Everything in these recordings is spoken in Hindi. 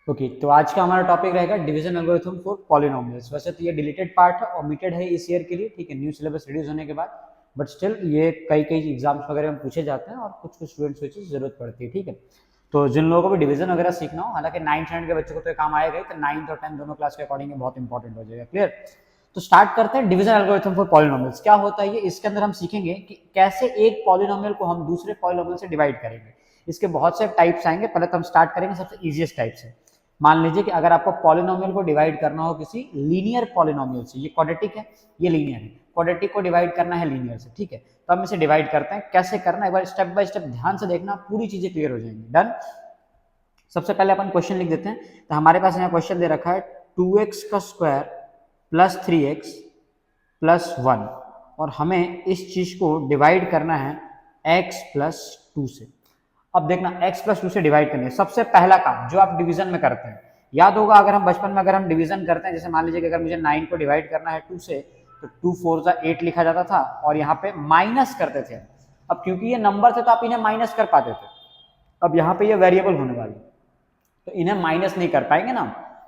ओके तो आज का हमारा टॉपिक रहेगा डिवीजन एल्गोरिथम फॉर पॉलिनोमियल्स। वैसे तो ये डिलीटेड पार्ट है, ओमिटेड है इस ईयर के लिए, ठीक है, न्यू सिलेबस रिड्यूस होने के बाद, बट स्टिल ये कई कई एग्जाम्स वगैरह में पूछे जाते हैं और कुछ कुछ स्टूडेंट्स को चीज़ जरूरत पड़ती है, ठीक है। तो जिन लोगों को भी डिवीजन वगैरह सीखना हो, हालांकि 9th स्टैंडर्ड के बच्चों को तो काम आएगा ही, तो 9th और 10th दोनों क्लास के अकॉर्डिंग बहुत इंपॉर्टेंट हो जाएगा। क्लियर? तो स्टार्ट करते हैं डिवीजन एल्गोरिथम फॉर पॉलिनोमियल्स। क्या होता है ये? इसके अंदर हम सीखेंगे कि कैसे एक पॉलिनोमियल को हम दूसरे पॉलिनोमियल से डिवाइड करेंगे। इसके बहुत से टाइप्स आएंगे, पहले तो हम स्टार्ट करेंगे सबसे इजीएस्ट टाइप से। मान लीजिए कि अगर आपको पॉलिनोमियल को डिवाइड करना हो किसी लीनियर पॉलिनोमियल से, ये क्वाड्रेटिक है, ये लीनियर है, क्वाड्रेटिक को डिवाइड करना है लीनियर से, ठीक है। तो हम इसे डिवाइड करते हैं, कैसे करना है एक बार स्टेप बाय स्टेप ध्यान से देखना, पूरी चीजें क्लियर हो जाएंगी। डन। सबसे पहले अपन क्वेश्चन लिख देते हैं। तो हमारे पास यहाँ क्वेश्चन दे रखा है 2x का स्क्वायर प्लस 3x प्लस 1, और हमें इस चीज को डिवाइड करना है x प्लस 2 से। अब देखना x प्लस 2 से डिवाइड करनी है। सबसे पहला काम जो आप डिवीजन में करते हैं, याद होगा अगर हम बचपन में अगर हम डिवीजन करते हैं, जैसे मान लीजिए कि अगर मुझे 9 को डिवाइड करना है 2 से, तो 2 4 जा 8 लिखा जाता था और यहाँ पे माइनस करते थे। अब क्योंकि ये नंबर थे तो आप इन्हें माइनस कर पाते थे, अब यहाँ पे ये वेरिएबल होने वाले तो इन्हें माइनस नहीं कर पाएंगे ना।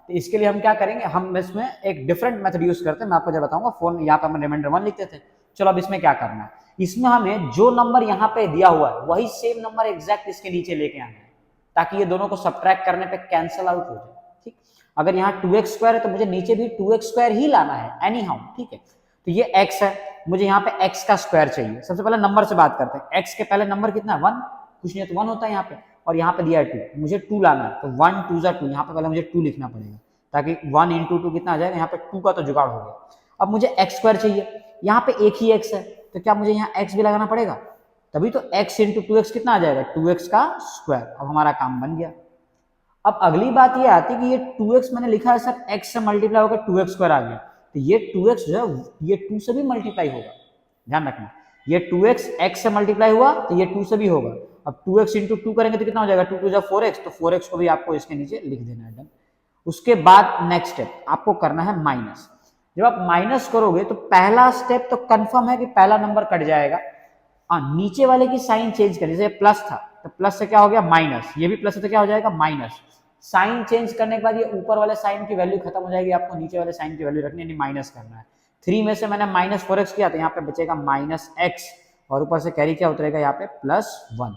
तो इसके लिए हम क्या करेंगे, हम इसमें एक डिफरेंट मेथड यूज करते हैं, मैं आपको जब बताऊंगा। फोन यहाँ पे हम रिमाइंडर 1 लिखते थे। चलो अब इसमें क्या करना है, इसमें हमें जो नंबर यहाँ पे दिया हुआ है वही सेम नंबर एग्जैक्ट इसके नीचे लेके आना है, ताकि ये दोनों को सब्ट्रैक्ट करने पे कैंसिल आउट हो जाए, ठीक। अगर यहाँ 2x स्क्वायर है तो मुझे नीचे भी 2x स्क्वायर ही लाना है एनी हाउ, ठीक है। तो ये x है, मुझे यहाँ पे x का स्क्वायर चाहिए। सबसे पहले नंबर से बात करते हैं। x के पहले नंबर कितना है? 1, कुछ नहीं है तो 1 होता है यहाँ पे, और यहाँ पे दिया है 2, मुझे 2 लाना है, तो 1 2 जा 2, यहाँ पे पहले मुझे 2 लिखना पड़ेगा, ताकि 1 इंटू 2 कितना आ जाएगा, यहाँ पे 2 का तो जुगाड़ हो गया। अब मुझे x स्क्वायर चाहिए, यहाँ पे एक ही x है, तो क्या मुझे यहाँ x भी लगाना पड़ेगा? तभी तो x इंटू 2x कितना आ जाएगा? 2x का स्क्वायर। अब हमारा काम बन गया। अब अगली बात ये आती है कि ये 2x मैंने लिखा है सर, x से मल्टीप्लाई होकर 2x स्क्वायर आ गया, तो ये 2x जो है ये 2 से भी मल्टीप्लाई होगा, ध्यान रखना। ये 2x x से मल्टीप्लाई हुआ तो ये 2 से भी होगा। अब 2x इंटू 2 करेंगे तो कितना हो जाएगा? 2 2 जा 4x, तो 4x को भी आपको इसके नीचे लिख देना है। डन। उसके बाद नेक्स्ट स्टेप आपको करना है माइनस। जब आप माइनस करोगे तो पहला स्टेप तो कंफर्म है कि पहला नंबर कट जाएगा, नीचे वाले की साइन चेंज करने से प्लस था तो प्लस से क्या हो गया? माइनस। ये भी प्लस है तो क्या हो जाएगा? माइनस। साइन चेंज करने के बाद ये ऊपर वाले साइन की वैल्यू खत्म हो जाएगी, आपको नीचे वाले साइन की वैल्यू रखनी, यानी माइनस करना है। 3 में से मैंने माइनस 4x किया तो यहाँ पे बचेगा माइनस x, और ऊपर से कैरी क्या उतरेगा यहाँ पे? प्लस 1।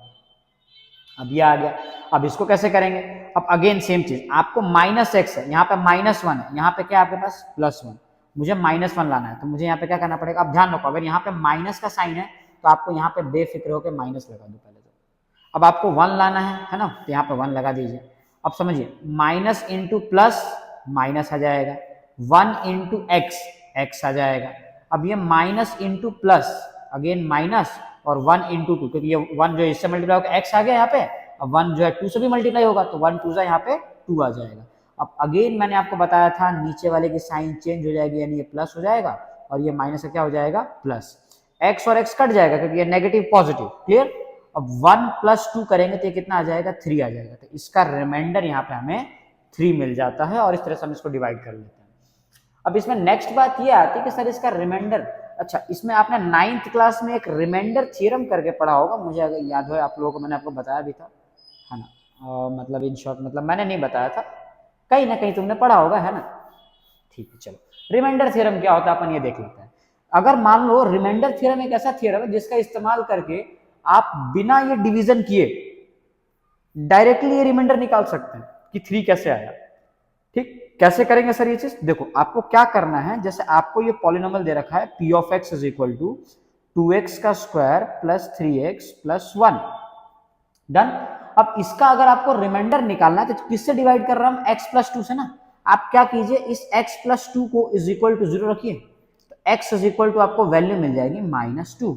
अब ये आ गया। अब इसको कैसे करेंगे? अब अगेन सेम चीज, आपको माइनस एक्स है, यहाँ पे माइनस 1 है, यहाँ पे क्या आपके पास? प्लस 1। मुझे माइनस 1 लाना है, तो मुझे यहाँ पे क्या करना पड़ेगा? अब ध्यान रखो, अगर यहाँ पे माइनस का साइन है तो आपको यहाँ पे बेफिक्र होकर माइनस लगा दो पहले तो। अब आपको 1 लाना है ना, तो यहाँ पे 1 लगा दीजिए। अब समझिए, माइनस इंटू प्लस माइनस आ जाएगा, 1 इंटू एक्स एक्स आ जाएगा। अब ये minus into plus again minus, और 1 इंटू 2, क्योंकि ये 1 जो इससे मल्टीप्लाई होकर एक्स आ गया यहाँ पे, अब 1 जो है 2 से भी मल्टीप्लाई होगा तो 1 2 जा यहाँ पे 2 आ जाएगा। अब अगेन मैंने आपको बताया था नीचे वाले की साइन चेंज हो जाएगी, यानी ये प्लस हो जाएगा और ये माइनस का क्या हो जाएगा? प्लस। एक्स और एक्स कट जाएगा क्योंकि ये नेगेटिव पॉजिटिव। क्लियर? अब 1 प्लस 2 करेंगे तो ये कितना आ जाएगा? 3 आ जाएगा। तो इसका रिमाइंडर यहाँ पे हमें 3 मिल जाता है, और इस तरह से हम इसको डिवाइड कर लेते हैं। अब इसमें नेक्स्ट बात ये आती है कि सर इसका रिमाइंडर, अच्छा इसमें आपने 9th क्लास में एक रिमाइंडर थ्योरम करके पढ़ा होगा, मुझे अगर याद हो आप लोगों को, मैंने आपको बताया भी था, है ना। मतलब इन शॉर्ट, मतलब मैंने नहीं बताया था, कहीं ना कहीं तुमने पढ़ा होगा, है ना। ठीक है, चलो रिमाइंडर थ्योरम क्या होता है अपन ये देख लेते हैं। अगर मान लो रिमाइंडर थ्योरम एक ऐसा थ्योरम है जिसका इस्तेमाल करके आप बिना ये डिवीजन किए डायरेक्टली ये रिमाइंडर निकाल सकते हैं कि 3 कैसे आया। ठीक, कैसे करेंगे सर ये चीज? देखो आपको क्या करना है, जैसे आपको ये पॉलिनोमियल दे रखा है p of x is equal to 2x का square plus 3x plus 1। Done. अब इसका अगर आपको रिमाइंडर निकालना है तो किससे डिवाइड कर रहा हूं? x प्लस 2 से ना। आप क्या कीजिए, इस x प्लस 2 को इज इक्वल टू 0 रखिए, तो x इज इक्वल टू आपको वैल्यू मिल जाएगी -2।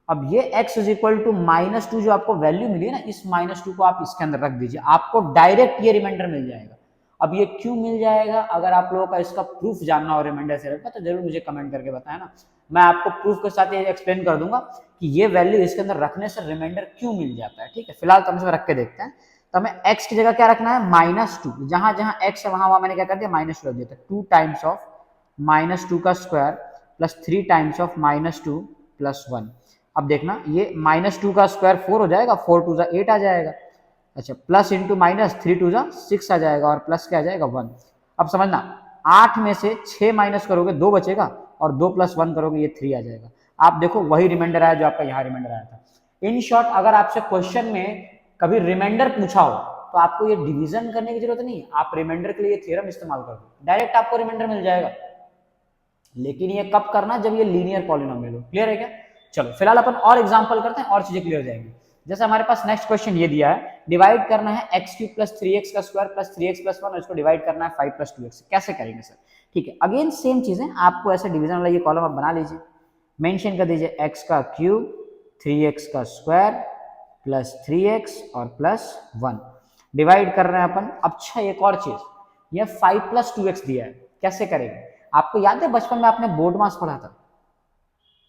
अब ये x इज इक्वल टू -2 जो आपको वैल्यू मिली है ना, इस -2 को आप इसके अंदर रख दीजिए, आपको डायरेक्ट ये रिमाइंडर मिल जाएगा। अब ये क्यों मिल जाएगा? अगर आप लोगों का इसका प्रूफ जानना हो रिमाइंडर थ्योरम का, तो जरूर मुझे कमेंट करके बताएं ना, मैं आपको प्रूफ के साथ ये एक्सप्लेन कर दूंगा कि ये वैल्यू इसके अंदर रखने से रिमाइंडर क्यों मिल जाता है। ठीक है, फिलहाल तो हम इसमें रख के देखते हैं। तो हमें x की जगह क्या रखना है? -2। जहां जहां x है वहां मैंने क्या कर दिया? -2 रख दिया। 2 टाइम्स ऑफ -2 का square plus 3 times of -2 plus 1। अब देखना, ये -2 का स्क्वायर 4 हो जाएगा, 4 2 8 आ जाएगा, अच्छा प्लस इंटू माइनस, 3 टू जा 6 आ जाएगा और प्लस क्या आ जाएगा 1। अब समझना 8 में से 6 माइनस करोगे 2 बचेगा और 2 प्लस 1 करोगे ये 3 आ जाएगा। आप देखो वही रिमाइंडर आया जो आपका यहाँ रिमाइंडर आया था। इन शॉर्ट अगर आपसे क्वेश्चन में कभी रिमाइंडर पूछा हो तो आपको ये डिवीजन करने की जरूरत नहीं है, आप रिमाइंडर के लिए थ्योरम इस्तेमाल कर दो, डायरेक्ट आपको रिमाइंडर मिल जाएगा। लेकिन ये कब करना, जब ये लीनियर पॉलिनोमियल हो। क्लियर है क्या? चलो फिलहाल अपन और एग्जांपल करते हैं और चीजें क्लियर हो जाएंगी। जैसे हमारे पास नेक्स्ट क्वेश्चन ये दिया है, डिवाइड करना है एक्स क्यूब प्लस 3x का स्क्वायर प्लस 3x प्लस 1 और इसको डिवाइड करना है 5 प्लस 2x। कैसे करेंगे सर? ठीक है, अगेन सेम चीजें, आपको ऐसे डिवीजन वाला ये कॉलम आप बना लीजिए, मेंशन कर दीजिए x का क्यूब 3x का स्क्वायर प्लस 3x और प्लस 1 डिवाइड कर रहे हैं अपन। अच्छा एक और चीज, ये 5 प्लस 2x दिया है, कैसे करेंगे? आपको याद है बचपन में आपने बोर्ड मास पढ़ा था,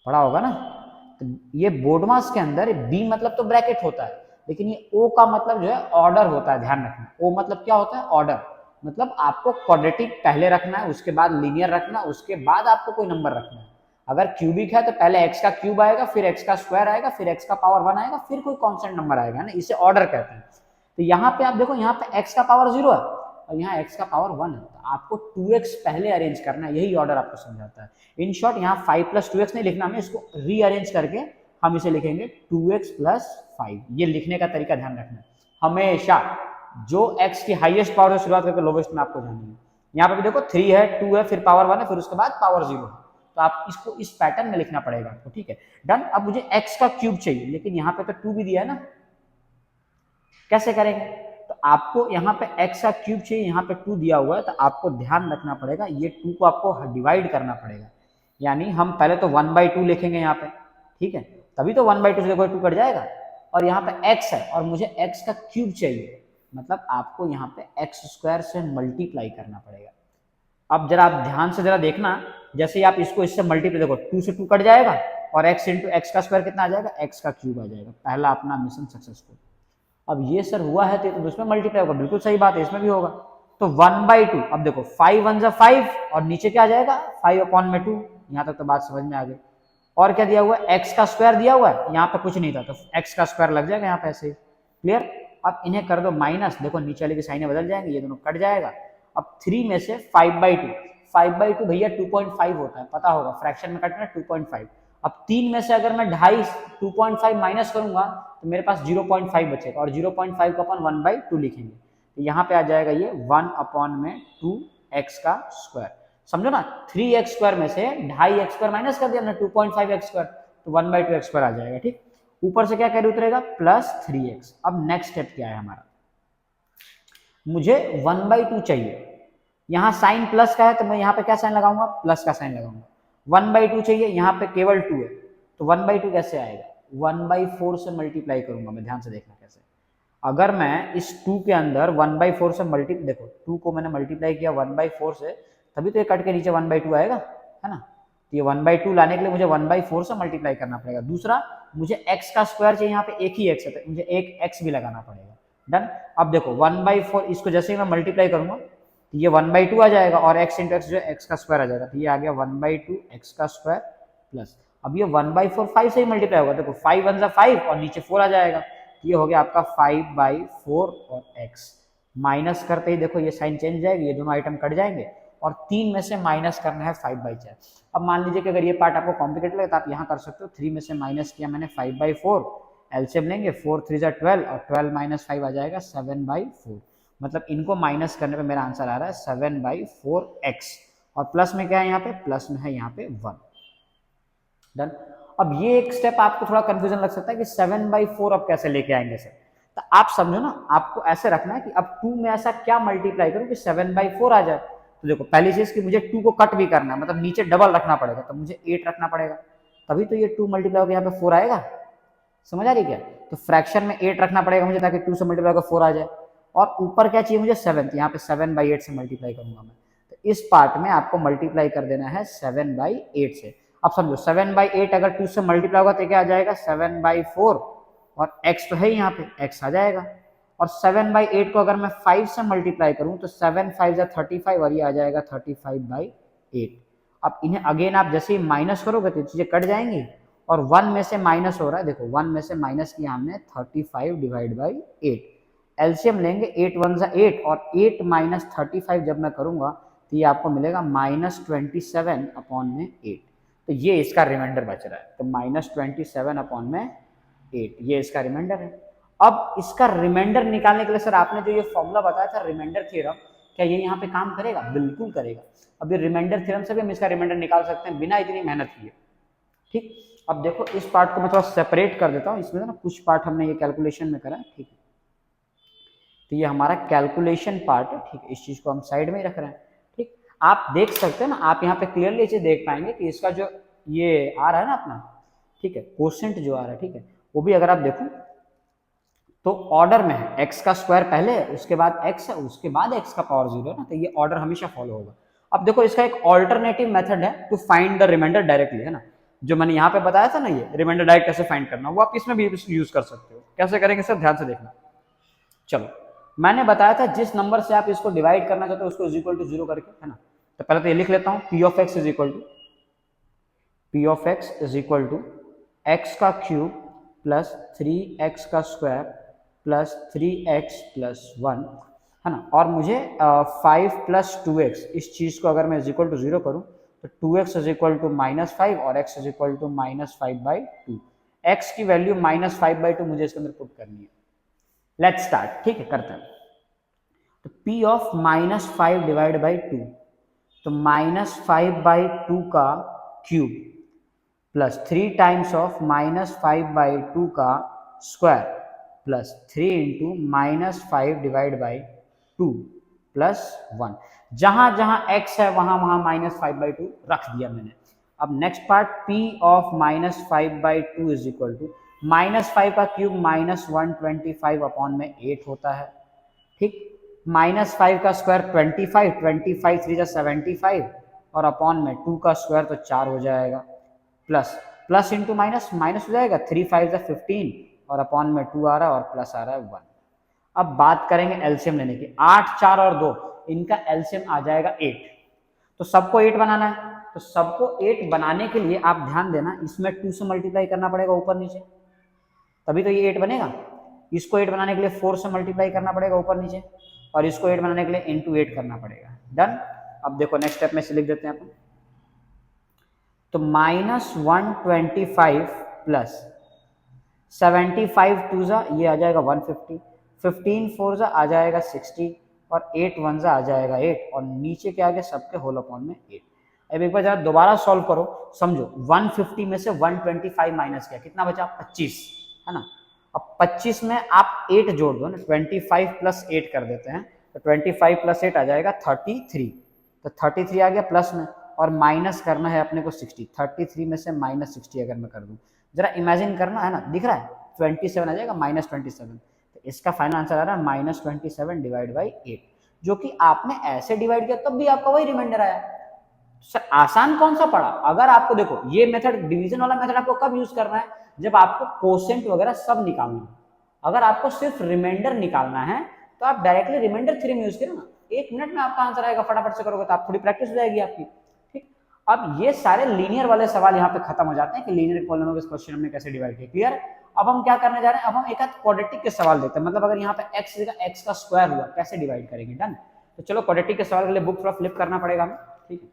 पढ़ा होगा ना? तो ये बोर्ड मास के अंदर बी मतलब तो ब्रैकेट होता है, लेकिन ये ओ का मतलब जो है ऑर्डर होता है, ध्यान रखना। ओ मतलब क्या होता है? ऑर्डर। मतलब आपको क्वाड्रेटिक पहले रखना है, उसके बाद लीनियर रखना, उसके बाद आपको कोई नंबर रखना है। अगर क्यूबिक है तो पहले एक्स का क्यूब आएगा, फिर एक्स का स्क्वायर आएगा, फिर एक्स का पावर 1 आएगा, फिर कोई कॉन्स्टेंट नंबर आएगा ना, इसे ऑर्डर कहते हैं। तो यहाँ पे आप देखो, यहाँ पे एक्स का पावर 0 है और यहाँ x का पावर 1 है, तो आपको 2x पहले अरेंज करना है, यही ऑर्डर आपको समझाता है। इन शॉर्ट यहाँ 5 प्लस 2x नहीं लिखना, हमें इसको रीअरेंज करके हम इसे लिखेंगे 2x प्लस 5। ये लिखने का तरीका ध्यान रखना है हमेशा, जो x की हाईएस्ट पावर से शुरुआत करके लोवेस्ट में आपको जानी है। यहाँ पे भी देखो 3 है, 2 है, फिर पावर 1 है, फिर उसके बाद पावर 0 है, तो आप इसको इस पैटर्न में लिखना पड़ेगा आपको। ठीक है, डन। अब मुझे x का क्यूब चाहिए, लेकिन यहाँ पे तो 2 भी दिया है ना, कैसे करेंगे? तो आपको यहाँ पे x का क्यूब चाहिए, यहाँ पे 2 दिया हुआ है, तो आपको ध्यान रखना पड़ेगा ये 2 को आपको डिवाइड करना पड़ेगा। यानी हम पहले तो 1/2 लिखेंगे यहाँ पे, ठीक है, तभी तो 1/2 से देखो 2 कट जाएगा। और यहाँ पे x है और मुझे x का क्यूब चाहिए, मतलब आपको यहाँ पे x स्क्वायर से मल्टीप्लाई करना पड़ेगा। अब जरा आप ध्यान से जरा देखना, जैसे ही आप इसको इससे मल्टीप्लाई, देखो 2 से 2 कट जाएगा और x इंटू एक्स का स्क्वायर कितना आ जाएगा? x का क्यूब आ जाएगा। पहला अपना मिशन सक्सेसफुल। अब ये सर हुआ है तो इसमें मल्टीप्लाई होगा, बिल्कुल सही बात है, इसमें भी होगा। तो 1/2, अब देखो 5 1 5 और नीचे क्या आ जाएगा? 5/2। यहाँ तक तो बात समझ में आ गई। और क्या दिया हुआ है? एक्स का स्क्वायर दिया हुआ है, यहाँ पे कुछ नहीं था तो एक्स का स्क्वायर लग जाएगा यहाँ पे ऐसे ही। क्लियर? अब इन्हें कर दो माइनस, देखो नीचे वाले की साइनें बदल जाएंगे, ये दोनों कट जाएगा। अब 3 में से 5/2 भैया 2.5 होता है, पता होगा, फ्रैक्शन में कटना 2.5। अब 3 में से अगर मैं 2.5 माइनस करूंगा तो मेरे पास 0.5 बचेगा, और 0.5 को अपन 1/2 लिखेंगे, तो यहाँ पे आ जाएगा ये 1/2x का स्क्वायर। समझो ना, 3x स्क्वायर में से 2.5x स्क्वायर माइनस कर दिया हमने, 2.5x स्क्वायर, तो 1/2x स्क्वायर आ जाएगा। ठीक, ऊपर से क्या कैरी उतरेगा? Plus 3x। अब नेक्स्ट स्टेप क्या है हमारा? मुझे 1/2 चाहिए, यहाँ साइन प्लस का है तो मैं यहाँ पे क्या साइन लगाऊंगा? प्लस का साइन लगाऊंगा। 1/2 चाहिए, यहाँ पे केवल 2 है, तो 1/2 कैसे आएगा? 1/4 से मल्टीप्लाई करूंगा मैं, ध्यान से देखना कैसे। अगर मैं इस 2 के अंदर 1/4 से मल्टीप्लाई, देखो 2 को मैंने मल्टीप्लाई किया 1/4 से, तभी तो ये कट के नीचे 1/2 आएगा, है ना? तो ये 1/2 लाने के लिए मुझे 1/4 से मल्टीप्लाई करना पड़ेगा। दूसरा, मुझे x का स्क्वायर चाहिए, यहाँ पे एक ही x है तो मुझे एक x भी लगाना पड़ेगा। डन। अब देखो 1/4, इसको जैसे ही मैं मल्टीप्लाई करूंगा तो ये 1/2 आ जाएगा और x इंटू एक्स जो है x का स्क्वायर आ जाएगा, तो ये आ गया 1/2 x का स्क्वायर प्लस, अब ये 1/4 5 से ही मल्टीप्लाई होगा, देखो 5 1 5 और नीचे 4 आ जाएगा, ये हो गया आपका 5/4 और x। माइनस करते ही देखो ये साइन चेंज जाएगी, ये दोनों आइटम कट जाएंगे और 3 में से माइनस करना है 5/4। अब मान लीजिए कि अगर ये पार्ट आपको कॉम्प्लिकेटेड लगे तो आप यहाँ कर सकते हो, 3 में से माइनस किया मैंने 5/4, एलसीएम लेंगे 4 3 12 और 12 माइनस 5 आ जाएगा 7/4। मतलब इनको माइनस करने पे मेरा आंसर आ रहा है 7/4x, और प्लस में क्या है यहाँ पे? प्लस में है यहाँ पे 1। डन। अब ये एक स्टेप आपको थोड़ा कंफ्यूजन लग सकता है कि 7/4 अब कैसे लेके आएंगे सर, तो आप समझो ना, आपको ऐसे रखना है कि अब 2 में ऐसा क्या मल्टीप्लाई करूं कि 7/4 आ जाए। तो देखो पहली चीज कि मुझे 2 को कट भी करना है, मतलब नीचे डबल रखना पड़ेगा, तो मुझे 8 रखना पड़ेगा, तभी तो ये 2 मल्टीप्लाई होकर यहाँ पे 4 आएगा। समझ आ रही क्या? तो फ्रैक्शन में 8 रखना पड़ेगा मुझे, ताकि 2 से मल्टीप्लाई होकर 4 आ जाए। और ऊपर क्या चाहिए मुझे? 7, यहाँ पे 7/8 से मल्टीप्लाई करूंगा मैं, तो इस पार्ट में आपको मल्टीप्लाई कर देना है 7/8 से। अब समझो 7/8 अगर 2 से मल्टीप्लाई होगा तो क्या आ जाएगा? 7/4, और x तो है यहाँ पे, x आ जाएगा। और 7/8 को अगर मैं 5 से मल्टीप्लाई करूं तो 7 5 या 35 और ये आ जाएगा 35/8। अब इन्हें अगेन आप जैसे ही माइनस करोगे तो चीजें कट जाएंगी, और 1 में से माइनस हो रहा है, देखो 1 में से माइनस किया हमने 35/8, एलसीएम लेंगे 8 वन जा 8 और 8 माइनस 35 जब मैं करूंगा तो ये आपको मिलेगा -27 अपॉन में 8। तो ये इसका रिमाइंडर बच रहा है, तो -27 अपॉन में 8 ये इसका रिमाइंडर है। अब इसका रिमाइंडर निकालने के लिए सर आपने जो ये फॉर्मूला बताया था रिमाइंडर थ्योरम, क्या ये यहाँ पे काम करेगा? बिल्कुल करेगा। अब ये रिमाइंडर थ्योरम से भी हम इसका रिमाइंडर निकाल सकते हैं बिना इतनी मेहनत किए। ठीक, अब देखो इस पार्ट को मैं थोड़ा सेपरेट कर देता हूँ, इसमें ना कुछ पार्ट हमने ये कैलकुलेशन में करा है। ठीक है, तो ये हमारा कैलकुलेशन पार्ट है। ठीक है, इस चीज को हम साइड में ही रख रहे हैं। ठीक, आप देख सकते हैं ना, आप यहाँ पे क्लियरली चीज देख पाएंगे कि इसका जो ये आ रहा है ना अपना, ठीक है, कोसेंट जो आ रहा है, ठीक है, वो भी अगर आप देखो तो ऑर्डर में है, एक्स का स्क्वायर पहले, उसके बाद एक्स है, उसके बाद एक्स का पावर 0 है ना, तो ये ऑर्डर हमेशा फॉलो होगा। अब देखो इसका एक ऑल्टरनेटिव मेथड है to find the remainder directly, है ना, जो मैंने यहाँ पे बताया था ना, ये रिमाइंडर डायरेक्ट कैसे फाइंड करना, वो आप इसमें भी यूज कर सकते हो। कैसे करेंगे सर, ध्यान से देखना। चलो, मैंने बताया था जिस नंबर से आप इसको डिवाइड करना चाहते हो उसको इज इक्वल टू 0 करके, है ना, तो पहले तो ये लिख लेता हूँ, p of x is equal to x का क्यूब प्लस 3x का स्क्वायर प्लस 3x प्लस 1, है ना, और मुझे 5 प्लस 2x, इस चीज को अगर मैं इज इक्वल टू 0 करूं तो 2x इज इक्वल टू -5 और x is equal to -5/2। x की वैल्यू -5/2 मुझे इसके अंदर पुट करनी है। Let's start. ठीक है, करते हैं। तो p ऑफ -5 डिवाइड बाई 2, तो -5/2 का क्यूब प्लस 3 टाइम्स ऑफ -5/2 का square plus 3 into -5 divide by 2 plus 1। जहां जहां x है वहां वहां -5/2 रख दिया मैंने। अब next part, p of -5/2 is equal to -5 का क्यूब -125 अपॉन में 8 होता है। ठीक, -5 का स्क्वायर 25, 25 3 75 और अपॉन में 2 का स्क्वायर तो 4 हो जाएगा, plus plus into minus minus हो जाएगा, 3 5 15 और अपॉन में 2 आ रहा है और प्लस आ रहा है 1। अब बात करेंगे एलसीएम लेने की, 8 4 और 2, इनका एलसीएम आ जाएगा 8। तो सबको 8 बनाना है, तो सबको 8 बनाने के लिए आप ध्यान देना, इसमें 2 से मल्टीप्लाई करना पड़ेगा ऊपर नीचे, तभी तो ये 8 बनेगा। इसको 8 बनाने के लिए 4 से मल्टीप्लाई करना पड़ेगा ऊपर नीचे, और इसको 8 बनाने के लिए इंटू 8 करना पड़ेगा। डन। अब देखो नेक्स्ट स्टेप में से लिख देते हैं अपन, तो -125 प्लस 75 टू जा ये आ जाएगा 150, 15 4 जा आ जाएगा 60 और 8 1 जा आ जाएगा 8 और नीचे के आगे सबके होल अपॉन में 8। अब एक बार जरा दोबारा सॉल्व करो, समझो 150 में से 125 माइनस किया, कितना बचा? 25, है ना। अब 25 में आप 8 जोड़ दो ना, 25 प्लस 8 कर देते हैं, तो 25 प्लस 8 आ जाएगा 33, तो 33 आ गया प्लस में, और माइनस करना है अपने को 60, 33 में से -60 अगर मैं कर दूं, जरा इमेजिन करना, है ना, दिख रहा है 27 आ जाएगा -27, तो इसका फाइनल आंसर आ रहा है -27 डिवाइड बाई 8, जो कि आपने ऐसे डिवाइड किया तब भी आपका वही रिमाइंडर आया। सर आसान कौन सा पड़ा? अगर आपको देखो ये मेथड, डिवीजन वाला मेथड आपको कब यूज करना है? जब आपको कोसेंट वगैरह सब निकालना है। अगर आपको सिर्फ रिमाइंडर निकालना है तो आप डायरेक्टली रिमाइंडर थ्योरम यूज करें ना, 1 मिनट में आपका आंसर आएगा, फटाफट से करोगे तो आप थोड़ी प्रैक्टिस हो जाएगी आपकी। ठीक, अब ये सारे लीनियर वाले सवाल यहाँ पे खत्म हो जाते हैं कि लीनियर पॉलिनोमियल क्वेश्चन हमने कैसे डिवाइड किया। क्लियर? अब हम क्या करने जा रहे हैं, अब हम एक क्वाड्रेटिक के सवाल देते हैं, मतलब अगर यहाँ पे x का स्क्वायर हुआ कैसे डिवाइड करेंगे। डन। तो चलो क्वाड्रेटिक के सवाल के लिए बुक थोड़ा फ्लिप करना पड़ेगा हमें। ठीक है,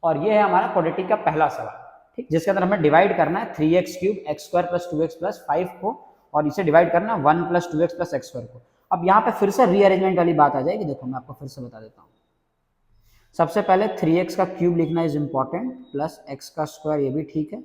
और ये है हमारा क्वाड्रेटिक का पहला सवाल, ठीक, जिसके अंदर हमें डिवाइड करना है 3x cube x square plus 2x plus 5 को, और इसे डिवाइड करना 1 plus 2x plus x square को। अब यहाँ पे फिर से रीअरेंजमेंट वाली बात आ जाएगी, देखो मैं आपको फिर से बता देता हूँ। सबसे पहले 3x का क्यूब लिखना इज इंपॉर्टेंट, प्लस x का स्क्वायर ये भी ठीक है,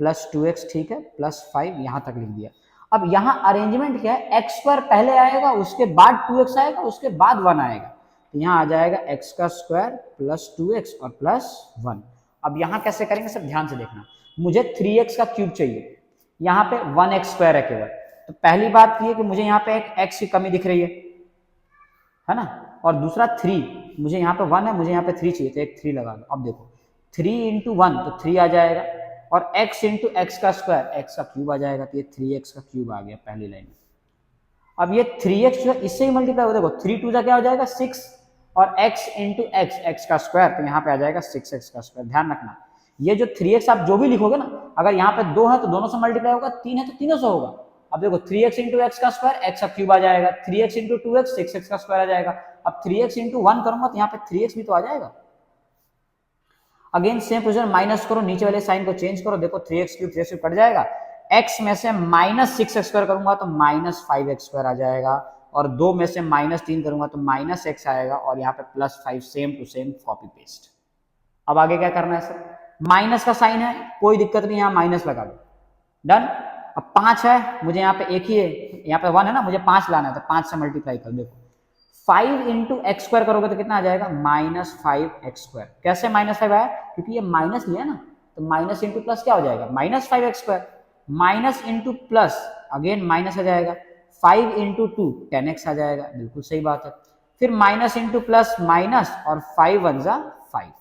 प्लस 2x ठीक है, प्लस 5 यहाँ तक लिख दिया। अब यहाँ अरेंजमेंट क्या है, x स्क्वायर पहले आएगा, उसके बाद 2x आएगा, उसके बाद 1 आएगा, तो यहाँ आ जाएगा x का स्क्वायर प्लस 2x और प्लस 1। अब यहाँ कैसे करेंगे सब ध्यान से देखना, मुझे 3x का क्यूब चाहिए, यहाँ पे 1x स्क्वायर है केवल, तो पहली बात ये कि मुझे यहाँ पे एक x की कमी दिख रही है ना, और दूसरा 3, मुझे यहाँ पे 1 है, मुझे यहाँ पे 3 चाहिए, तो एक 3 लगा दो। अब देखो 3 इंटू 1 तो 3 आ जाएगा, और x इंटू एक्स का स्क्वायर x का क्यूब आ जाएगा, तो ये 3x का क्यूब आ गया पहली लाइन में। अब ये 3x जो है इससे ही मल्टीप्लाई हो, देखो 3 2 क्या हो जाएगा 6, और x इंटू एक्स का स्क्वायर, तो यहाँ पे आ जाएगा 6x का स्क्वायर। ध्यान रखना ये जो 3x आप जो भी लिखोगे ना, अगर यहाँ पे 2 है तो दोनों से मल्टीप्लाई होगा, 3 है तो तीनों से होगा, अब देखो 3x इंटू एक्स का स्क्वायर एक्स का क्यूब आ जाएगा, 3x इंटू 2x 6x का स्क्वायर आ जाएगा। अब 3x इंटू 1 करूंगा तो यहाँ पे 3x भी तो आ जाएगा। अगेन सेम प्रोसीजर, माइनस करो, नीचे वाले साइन को चेंज करो, देखो 3x क्यूब 3x कट जाएगा, x में से माइनस 6x स्क्वायर करूंगा तो माइनस 5x स्क्वायर आ जाएगा, और 2 में से माइनस 3 करूंगा तो माइनस x आएगा, और यहाँ पे plus 5, same to same copy paste. अब आगे क्या करना है सर, माइनस का साइन है, कोई दिक्कत नहीं, यहाँ माइनस लगा दो, डन। अब 5 है, मुझे यहाँ पे एक ही है, यहाँ पे 1 है ना, मुझे 5 लाना है, तो 5 से मल्टीप्लाई कर, देखो 5 इंटू एक्स स्क्वायर करोगे तो कितना आ जाएगा, माइनस 5x स्क्वायर। कैसे माइनस 5 आया, क्योंकि ये माइनस लिया ना, तो माइनस इंटू प्लस क्या हो जाएगा, minus 5x square, minus into plus again minus आ जाएगा, 5 इंटू 2 10x आ जाएगा, बिल्कुल सही बात है। फिर माइनस इंटू प्लस माइनस, और 5 1 जा 5।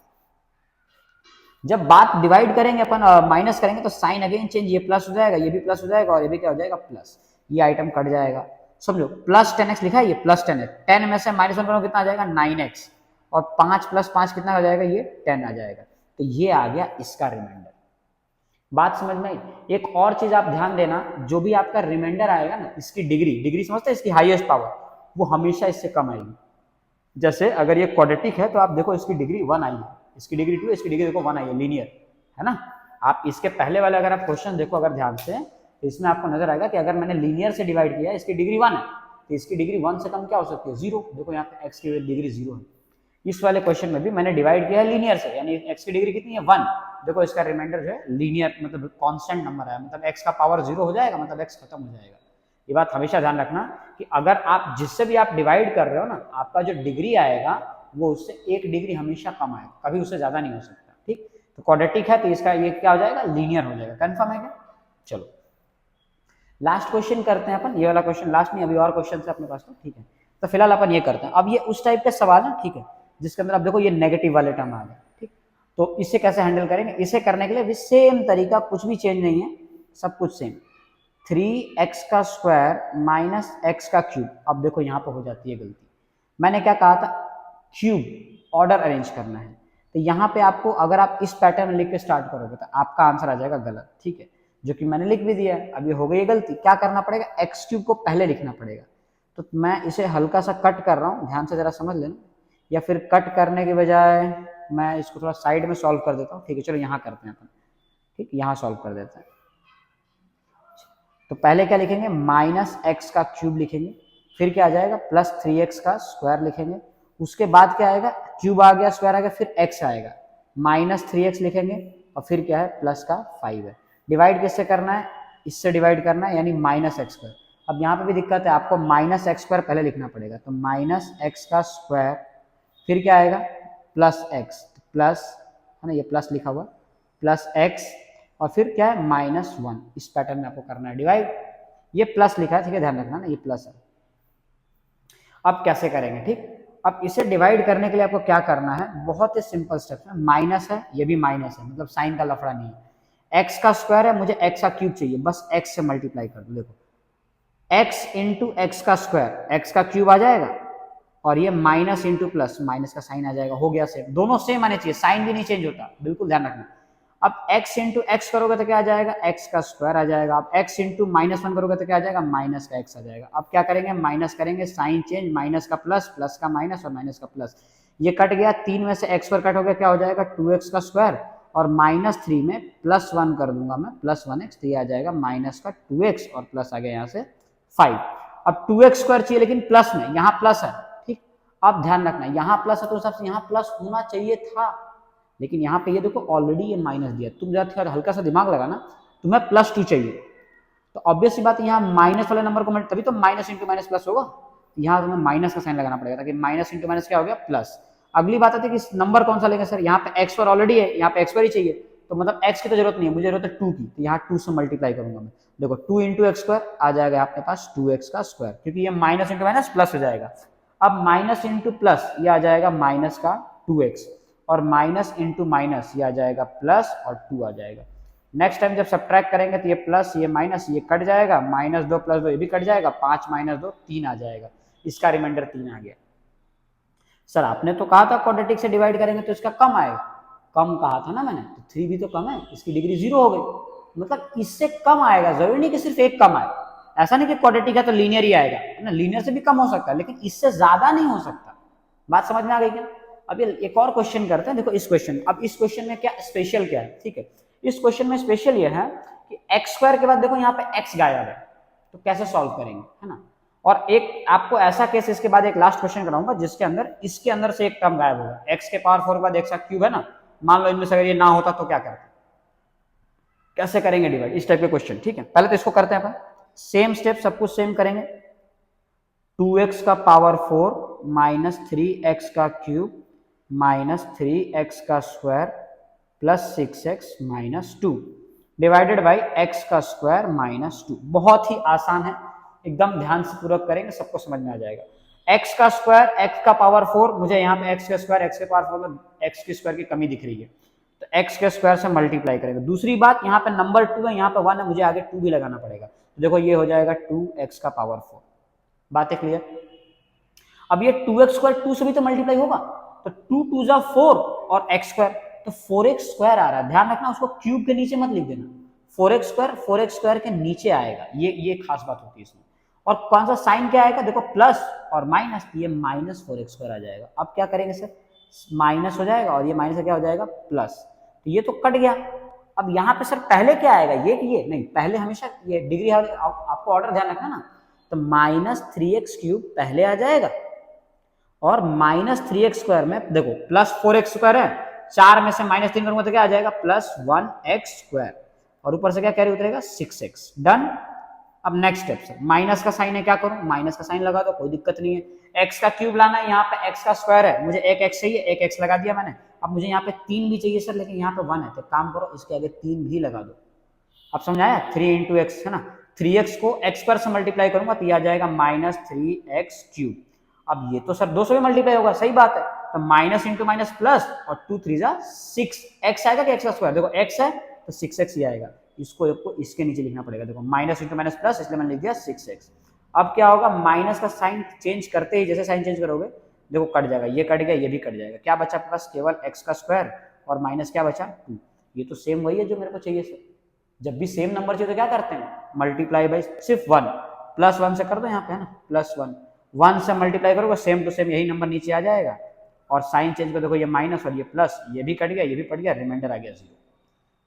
जब बात डिवाइड करेंगे अपन, माइनस करेंगे तो साइन अगेन चेंज, ये प्लस हो जाएगा, ये भी प्लस हो जाएगा, और ये भी क्या हो जाएगा, प्लस, ये आइटम कट जाएगा। समझो प्लस 10x लिखा है, ये प्लस 10x, 10 में से माइनस 1 करो कितना आ जाएगा, 9x, और 5 प्लस 5 कितना हो जाएगा, ये 10 आ जाएगा। तो ये आ गया इसका रिमाइंडर। बात समझ में आई। एक और चीज आप ध्यान देना, जो भी आपका रिमाइंडर आएगा ना, इसकी डिग्री समझते हैं, इसकी हाईएस्ट पावर वो हमेशा इससे कम आएगी। जैसे अगर ये क्वाड्रेटिक है तो आप देखो इसकी डिग्री 1 आई है, इसकी डिग्री 2, इसकी डिग्री देखो 1 आई है, लीनियर है ना। आप इसके पहले वाले अगर आप क्वेश्चन देखो अगर ध्यान से, तो इसमें आपको नजर आएगा कि अगर मैंने लीनियर से डिवाइड किया, इसकी डिग्री 1 है, तो इसकी डिग्री 1 से कम क्या हो सकती है, 0। देखो यहाँ पे x की डिग्री 0 है। इस वाले क्वेश्चन में भी मैंने डिवाइड किया है लीनियर से, यानी x की डिग्री कितनी है, 1। देखो इसका रिमाइंडर जो है लीनियर, मतलब कांस्टेंट नंबर है, मतलब x का पावर 0 हो जाएगा, मतलब x खत्म हो जाएगा। ये बात हमेशा ध्यान रखना कि अगर आप जिससे भी आप डिवाइड कर रहे हो ना, आपका जो डिग्री आएगा वो उससे 1 डिग्री हमेशा कम आएगा, कभी उससे ज्यादा नहीं हो सकता, ठीक। तो क्वाड्रेटिक है तो इसका ये क्या हो जाएगा, लीनियर हो जाएगा। कंफर्म है क्या? चलो लास्ट क्वेश्चन करते हैं अपन, ये वाला क्वेश्चन लास्ट नहीं, अभी और क्वेश्चन है अपने पास, तो ठीक है। तो फिलहाल अपन ये करते हैं। अब ये उस टाइप के सवाल है, ठीक है, जिसके अंदर आप देखो ये नेगेटिव वाले टर्म आ गए, ठीक। तो इसे कैसे हैंडल करेंगे, इसे करने के लिए भी सेम तरीका, कुछ भी चेंज नहीं है, सब कुछ सेम। 3x का स्क्वायर माइनस x का क्यूब। अब देखो यहाँ पर हो जाती है गलती, मैंने क्या कहा था, क्यूब ऑर्डर अरेंज करना है, तो यहाँ पे आपको अगर आप इस पैटर्न में लिख के स्टार्ट करोगे तो आपका आंसर आ जाएगा गलत, ठीक है, जो कि मैंने लिख भी दिया है। अब ये हो गई गलती, क्या करना पड़ेगा, एक्स क्यूब को पहले लिखना पड़ेगा। तो मैं इसे हल्का सा कट कर रहा हूँ, ध्यान से जरा समझ लेना, या फिर कट करने के बजाय मैं इसको थोड़ा साइड में सॉल्व कर देता हूँ, ठीक है। चलो यहाँ करते हैं अपन, ठीक, यहाँ सॉल्व कर देते हैं। तो पहले क्या लिखेंगे, माइनस एक्स का क्यूब लिखेंगे, फिर क्या आ जाएगा, प्लस 3x का स्क्वायर लिखेंगे, उसके बाद क्या आएगा, क्यूब आ गया, स्क्वायर आ गया, फिर x आएगा, माइनस 3x लिखेंगे, और फिर क्या है, प्लस का 5 है। डिवाइड किससे करना है, इससे डिवाइड करना है, यानी माइनस एक्स स्क्वायर। अब यहाँ पे भी दिक्कत है, आपको माइनस एक्स स्क्वायर पहले लिखना पड़ेगा, तो माइनस एक्स का स्क्वायर, फिर क्या आएगा, प्लस एक्स, प्लस है ना, ये प्लस लिखा हुआ, प्लस एक्स, और फिर क्या है, -1। इस पैटर्न में आपको करना है डिवाइड, ये प्लस लिखा है, ठीक है, ध्यान रखना ना, ये प्लस है। अब कैसे करेंगे, ठीक। अब इसे डिवाइड करने के लिए आपको क्या करना है, बहुत ही सिंपल स्टेप है, माइनस है, ये भी माइनस है, मतलब साइन का लफड़ा नहीं है। एक्स का स्क्वायर है, मुझे एक्स का क्यूब चाहिए, बस एक्स से मल्टीप्लाई कर दो, देखो एक्स इंटू एक्स का स्क्वायर, एक्स का क्यूब आ जाएगा, और ये माइनस इंटू प्लस, माइनस का साइन आ जाएगा, हो गया सेम, दोनों सेम आने चाहिए, साइन भी नहीं चेंज होता, बिल्कुल ध्यान रखना। अब x इंटू एक्स करोगे तो क्या आ जाएगा, x का स्क्वायर आ जाएगा। अब x इंटू -1 करोगे तो क्या आ जाएगा, माइनस का x आ जाएगा। अब क्या करेंगे, माइनस करेंगे, साइन चेंज, माइनस का प्लस, प्लस का माइनस, और माइनस का प्लस, ये कट गया, 3 में से x स्क्वायर कट हो गया, क्या हो जाएगा, 2x का स्क्वायर, और -3 में +1 कर दूंगा मैं, +1x, तो ये आ जाएगा माइनस का 2x, और प्लस आ गया यहाँ से 5। अब 2x स्क्वायर चाहिए, लेकिन प्लस में, यहाँ प्लस है, ठीक। अब ध्यान रखना, यहाँ प्लस है तो उस हिसाब से यहाँ प्लस होना चाहिए था, लेकिन यहाँ पे ये देखो ऑलरेडी ये माइनस दिया, तुम जरा हल्का सा दिमाग लगाना, तुम्हें +2 चाहिए, तो ऑब्वियस सी बात है, यहाँ माइनस वाले नंबर को तभी तो माइनस इंटू माइनस प्लस होगा, यहाँ तुम्हें माइनस का साइन लगाना पड़ेगा, ताकि माइनस इंटू माइनस क्या हो गया, प्लस। अगली बात आती है कि नंबर कौन सा लेंगे सर, यहाँ पे एक्स पर ऑलरेडी है, यहाँ पे एक्स पर ही चाहिए, तो मतलब एक्स की तो जरूरत नहीं है, मुझे जरूरत है 2 की, तो यहाँ 2 से मल्टीप्लाई करूंगा मैं, देखो 2 इंटू एक्स स्क्वायर आ जाएगा आपके पास 2x का स्क्वायर, क्योंकि ये माइनस इंटू माइनस प्लस हो जाएगा। अब माइनस इंटू प्लस, ये आ जाएगा माइनस का 2x, और माइनस इंटू माइनस, ये आ जाएगा प्लस, और 2 आ जाएगा। नेक्स्ट टाइम जब सब्ट्रैक्ट करेंगे तो ये प्लस, ये माइनस, ये कट जाएगा, -2 + 2 ये भी कट जाएगा, 5 - 2 3 आ जाएगा, इसका रिमाइंडर 3 आ गया। सर आपने तो कहा था क्वाड्रेटिक से डिवाइड करेंगे तो इसका कम आएगा, कम कहा था ना मैंने, तो 3 भी तो कम है, इसकी डिग्री 0 हो गई, मतलब इससे कम आएगा, जरूरी नहीं कि सिर्फ एक कम आए, ऐसा नहीं कि क्वाड्रेटिक है तो लीनियर ही आएगा, है ना, लीनियर से भी कम हो सकता है लेकिन इससे ज्यादा नहीं हो सकता। बात समझ में आ गई क्या? अब ये एक और क्वेश्चन करते हैं, देखो इस क्वेश्चन, अब इस क्वेश्चन में क्या स्पेशल क्या है, ठीक है, इस क्वेश्चन में स्पेशल ये है कि एक्स स्क्वायर के बाद देखो यहाँ पे एक्स गायब है, तो कैसे सॉल्व करेंगे, है ना। और एक आपको ऐसा केस इसके बाद एक लास्ट क्वेश्चन कराऊंगा जिसके अंदर इसके अंदर से एक टर्म गायब होगा, एक्स के पावर 4 के बाद एक्स का क्यूब है ना, मान लो इनमें से अगर ये ना होता तो क्या करते, कैसे करेंगे डिवाइड, इस टाइप के क्वेश्चन, ठीक है। पहले तो इसको करते हैं अपन, सेम स्टेप सब कुछ सेम करेंगे, 2x का पावर 4 माइनस 3x का क्यूब माइनस 3x का square plus 6x minus 2 divided by x का स्क्वायर माइनस 2। बहुत ही आसान है, एकदम ध्यान से पूर्वक करेंगे सबको समझ में आ जाएगा। x का स्क्वायर, x का पावर 4, मुझे यहाँ पे x का स्क्वायर, x के पावर 4 में x के स्क्वायर की कमी दिख रही है तो x के स्क्वायर से मल्टीप्लाई करेंगे। दूसरी बात, यहाँ पे नंबर 2 है, यहाँ पे 1 है, मुझे आगे 2 भी लगाना पड़ेगा, तो देखो ये हो जाएगा 2x का पावर 4। बात है क्लियर? अब ये 2x स्क्वायर 2 से भी तो मल्टीप्लाई होगा, तो 2 2 जा 4 और x स्क्वायर, तो 4x स्क्वायर आ रहा है, ध्यान रखना उसको क्यूब के नीचे मत लिख देना, 4x स्क्वायर के नीचे आएगा, ये खास बात होती है इसमें। और कौन सा साइन क्या आएगा, देखो प्लस और माइनस, ये माइनस 4x स्क्वायर आ जाएगा। अब क्या करेंगे सर, माइनस हो जाएगा और ये माइनस क्या हो जाएगा प्लस, तो ये तो कट गया। अब यहाँ पे सर पहले क्या आएगा, ये कि ये नहीं, पहले हमेशा ये डिग्री, आपको ऑर्डर ध्यान रखना ना, तो माइनस 3x क्यूब पहले आ जाएगा और माइनस 3x स्क्वायर में देखो प्लस 4x स्क्वायर है, 4 में से माइनस 3 करूंगा तो क्या आ जाएगा प्लस 1x स्क्वायर, और ऊपर से क्या कैरी उतरेगा 6x। डन। अब नेक्स्ट स्टेप से माइनस का साइन है, क्या करूं, माइनस का साइन लगा दो, कोई दिक्कत नहीं है। x का क्यूब लाना है, यहाँ पे x का स्क्वायर है, मुझे एक x चाहिए, एक x लगा दिया मैंने। अब मुझे यहाँ पे 3 भी चाहिए सर, लेकिन यहाँ पे 1 है, तो काम करो इसके आगे 3 भी लगा दो। अब समझ आया, 3 इंटू एक्स है ना, 3x को x पर से मल्टीप्लाई करूंगा तो ये आ जाएगा माइनस 3x क्यूब। अब ये तो सर 2 से भी मल्टीप्लाई होगा, सही बात है, तो माइनस इंटू माइनस प्लस और 2 3 जा 6, x आएगा कि x का स्क्वायर, देखो x है तो 6x ही आएगा, इसको इसके नीचे लिखना पड़ेगा, देखो माइनस इंटू माइनस प्लस, इसलिए मैंने लिख दिया 6x। अब क्या होगा, माइनस का साइन चेंज करते ही, जैसे साइन चेंज करोगे देखो कट जाएगा, ये कट गया, ये भी कट जाएगा, क्या बचा प्लस, केवल x का स्क्वायर और माइनस क्या बचा 2। ये तो सेम वही है जो मेरे को चाहिए सर, जब भी सेम नंबर चाहिए तो क्या करते हैं, मल्टीप्लाई बाई सिर्फ 1, प्लस 1 से कर दो यहाँ पे, है ना, प्लस 1, 1 से मल्टीप्लाई करोगे सेम टू सेम यही नंबर नीचे आ जाएगा, और साइन चेंज कर देखो ये माइनस और ये प्लस, ये भी कट गया, ये भी कट गया, रिमाइंडर आ गया 0।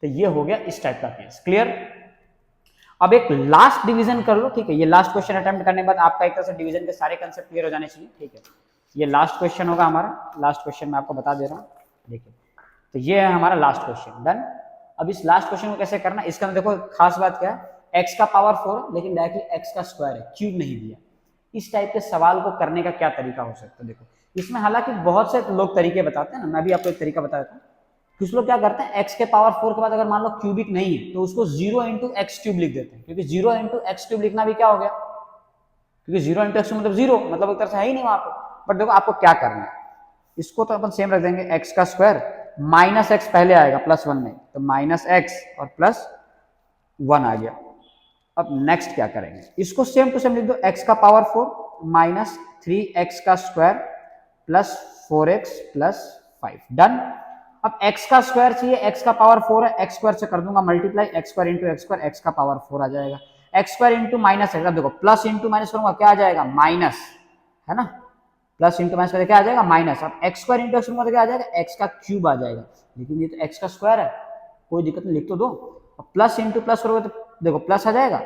तो ये हो गया इस टाइप का केस। क्लियर? अब एक लास्ट डिवीजन कर लो, ठीक है, ये लास्ट क्वेश्चन अटेम्प्ट करने के बाद आपका एक तरह से डिवीजन के सारे कंसेप्ट क्लियर हो जाने चाहिए, ठीक है। ये लास्ट क्वेश्चन होगा हमारा, लास्ट क्वेश्चन मैं आपको बता दे रहा हूँ, देखिए, तो ये है हमारा लास्ट क्वेश्चन। डन। अब इस लास्ट क्वेश्चन को कैसे करना, इसका देखो खास बात क्या है, x का पावर 4 लेकिन डायरेक्टली x का स्क्वायर है, क्यूब नहीं दिया। इस टाइप के सवाल को करने का क्या तरीका हो सकता है, देखो इसमें हालांकि बहुत से लोग तरीके बताते हैं ना, मैं भी आपको एक तरीका बता देता हूँ। कुछ लोग क्या करते हैं, x के पावर 4 के बाद अगर मान लो क्यूबिक नहीं है तो उसको 0 इंटू एक्स क्यूब लिख देते हैं, क्योंकि 0 इंटू एक्स क्यूब लिखना भी क्या हो गया, क्योंकि 0 इंटू एक्स मतलब 0, मतलब एक तरह से है ही नहीं वहां पर। बट देखो आपको क्या करना है, इसको तो अपन सेम रख देंगे, x का स्क्वायर माइनस एक्स पहले आएगा प्लस 1 में, तो माइनस एक्स और प्लस 1 आ गया। अब नेक्स्ट क्या करेंगे, इसको सेम टू सेम लिख दो, x का पावर 4 माइनस 3x का square plus 4x plus 5। Done. अब x का स्क्वायर चाहिए, x का पावर 4 है, x स्क्वायर से कर दूंगा multiply, x square into x square, x का पावर 4 आ जाएगा, x square into minus x, अब देखो प्लस इंटू माइनस करूंगा क्या आ जाएगा माइनस, है ना, प्लस इंटू माइनस क्या आ जाएगा माइनस। अब एक्स स्क्वायर इंटू एक्स क्या आ जाएगा, एक्स का क्यूब आ जाएगा, लेकिन ये तो एक्स का स्क्वायर है, कोई दिक्कत नहीं, लिख तो दो। प्लस इंटू प्लस करोगे तो देखो प्लस आ जाएगा,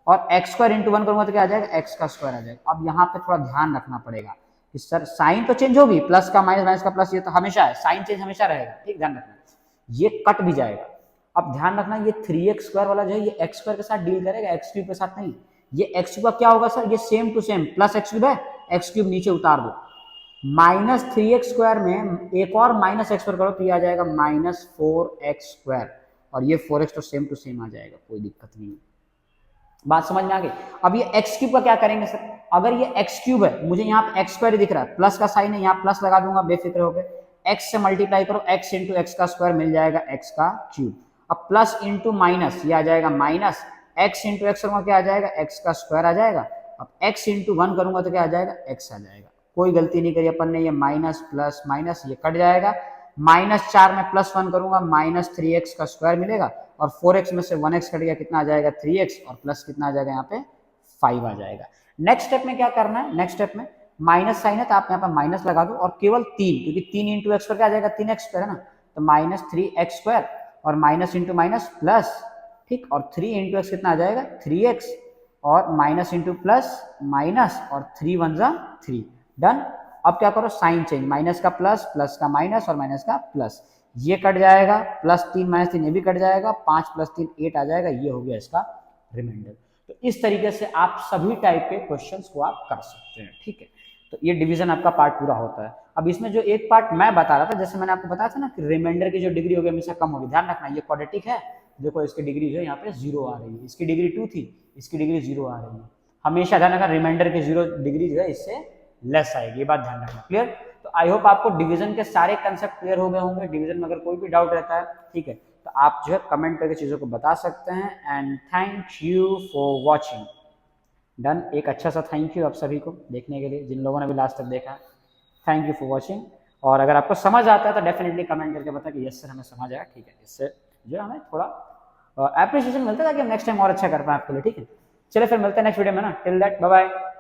और एक्स स्क्वायर इंटू 1 करूंगा तो क्या आ जाएगा, एक्स का स्क्वायर आ जाएगा। अब यहाँ पे थोड़ा ध्यान रखना पड़ेगा कि सर साइन तो चेंज होगी, प्लस का माइनस, माइनस का प्लस, ये तो हमेशा है, साइन चेंज हमेशा रहेगा, ठीक, ध्यान रखना, ये कट भी जाएगा। अब ध्यान रखना, ये 3x स्क्वायर वाला जो है ये एक्स स्क्वायर के साथ डील करेगा, एक्स क्यूब के साथ नहीं। ये एक्स क्यूब का क्या होगा सर, ये same to same plus x cube है, एक्स क्यूब नीचे उतार दो, माइनस 3x स्क्वायर में एक और माइनस एक्स स्क्वायर करो तो ये आ जाएगा माइनस 4x स्क्वायर, और ये 4x तो सेम टू सेम आ जाएगा, कोई दिक्कत नहीं है। बात समझ में आ गई? अब ये एक्स क्यूब का क्या करेंगे सर, अगर ये एक्स क्यूब है, मुझे यहाँ पे एक्स स्क्वायर दिख रहा है, प्लस का साइन है, यहाँ प्लस लगा दूंगा, बेफिक्र होकर एक्स से मल्टीप्लाई करो, एक्स इंटू एक्स का स्क्वायर मिल जाएगा एक्स का क्यूब। अब प्लस इंटू माइनस, ये आ जाएगा माइनस, एक्स इंटू एक्स करूंगा क्या आ जाएगा, एक्स का स्क्वायर आ जाएगा। अब एक्स इंटू 1 करूंगा तो क्या आ जाएगा, एक्स आ जाएगा। कोई गलती नहीं करी अपन ने, ये माइनस प्लस माइनस ये कट जाएगा, माइनस 4 में प्लस 1 करूंगा माइनस 3x का स्क्वायर मिलेगा, और 4x में से 1x कट गया, कितना आ जाएगा 3x, और प्लस कितना आ जाएगा यहाँ पे 5 आ जाएगा। नेक्स्ट स्टेप में क्या करना है, नेक्स्ट स्टेप में माइनस साइन है तो आप यहाँ पर माइनस लगा दो, और केवल 3, क्योंकि 3 इंटू एक्स पर क्या आ जाएगा, 3x स्क्वायर है ना, तो माइनस 3x स्क्वायर और माइनस इंटू माइनस प्लस, ठीक, और 3 इंटू एक्स कितना आ जाएगा 3x, और माइनस इंटू प्लस माइनस, और 3 1 जा 3, डन। अब क्या करो, साइन चेंज, माइनस का प्लस, प्लस का माइनस और माइनस का प्लस, ये कट जाएगा, प्लस 3 माइनस 3 ये भी कट जाएगा, 5 प्लस 3 8 आ जाएगा, ये हो गया इसका रिमाइंडर। तो इस तरीके से आप सभी टाइप के क्वेश्चंस को आप कर सकते हैं, ठीक है। तो ये डिवीजन आपका पार्ट पूरा होता है। अब इसमें जो एक पार्ट मैं बता रहा था, जैसे मैंने आपको बताया था ना कि रिमाइंडर की जो डिग्री होगी हमेशा कम होगी, ध्यान रखना, ये क्वाड्रेटिक है, देखो इसकी डिग्री जो है यहाँ पे 0 आ रही है, इसकी डिग्री 2 थी, इसकी डिग्री 0 आ रही है, हमेशा ध्यान रखना रिमाइंडर की 0 डिग्री जो है इससे लेस आएगी, ये बात ध्यान रखना, क्लियर। तो आई होप आपको डिवीजन के सारे कंसेप्ट क्लियर हो गए होंगे। डिवीजन में अगर कोई भी डाउट रहता है, ठीक है, तो आप जो है कमेंट करके चीज़ों को बता सकते हैं। And thank you for watching, done. एक अच्छा सा थैंक यू आप सभी को देखने के लिए, जिन लोगों ने भी लास्ट तक देखा, थैंक यू फॉर वॉचिंग। और अगर आपको समझ आता है तो डेफिनेटली कमेंट करके बताएं कि यस सर हमें समझ आया, ठीक है, इससे जो हमें थोड़ा अप्रिसिएशन मिलता है ताकि हम नेक्स्ट टाइम और अच्छा कर पाएं आपके लिए, ठीक है। चलिए फिर मिलते हैं नेक्स्ट वीडियो में ना, टिल दैट बाय बाय।